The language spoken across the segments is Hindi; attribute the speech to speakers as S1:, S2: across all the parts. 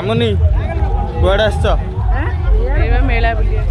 S1: मामुनी कुआड़े आस
S2: मेला बुलिया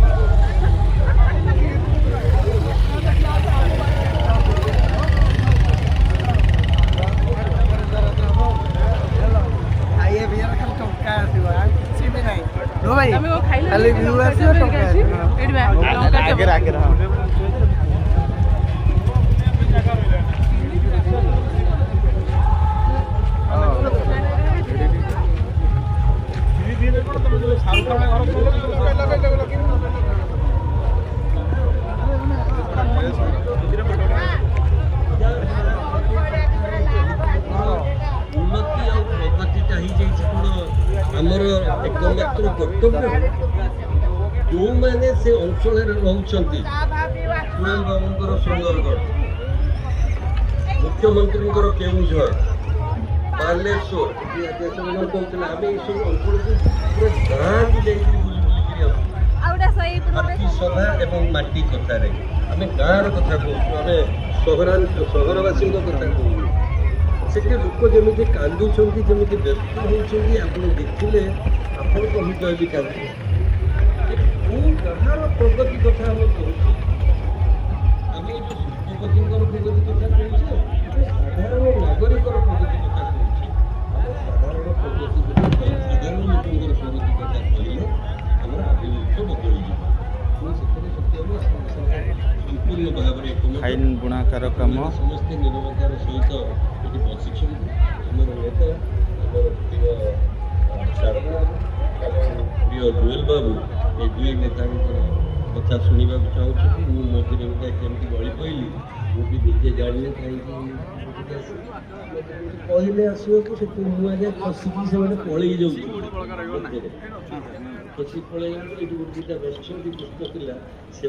S3: आमर एकमात्र कर्तव्य जो मैंने से अंचल रोचंती सुनील बाबूंकर सुंदरगढ़ मुख्यमंत्री केउझर बालेश्वर कहते आम ये सब अंचल को गाँ को जाती सभा एवं माटी कथार आम गाँव कथा कहूँ आम सहरवासी कथा कहूँ से लोक जमी कांदुंट जमी व्यस्त होती आप देखिले आपण हृदय भी कांदे गाँव प्रगति कथा आम कहूँ आम जो शिल्पपति प्रगति कथा कहूँ साधारण नागरिक प्रगति कथा कहूँ साधारण प्रगति साधारण लोक प्रगति कथा कहले आम अभिमुख्य बदल संपूर्ण भाव
S1: फाइन बुणाकार कम
S3: समस्ते निरवतार सहित ये प्रशिक्षण आमर नेता आमर प्रिय शारदा प्रिय जुएल बाबू ये दुई नेता कथा शुणा चाहूँ मुझे केमती गली पड़ी मुझे निजे जाने कहीं कहले आसो से मुझे खसिकी से पलि जाऊँ खसी पलि दुटा बच्चा भी दुष्ट पिला से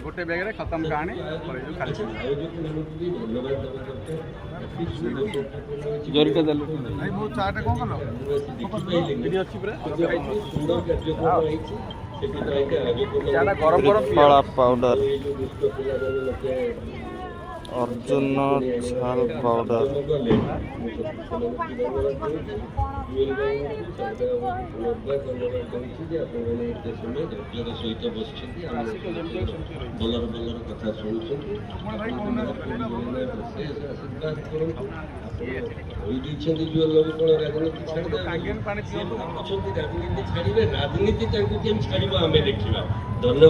S4: गोटे बैग खत्म कहानी
S3: आयोजक मानक भी धन्यवाद देवा दरकार सुंदर कार्यक्रम
S1: पाउडर अर्जुन छाल पाउडर
S3: सहित बस बलर बलर कथा शुणुं आशीर्वाद करूँ जुएल बाबू कौन राजनीति छाड़े राजनीति छाड़े राजनीति छाड़ आम देखा धन्यवाद।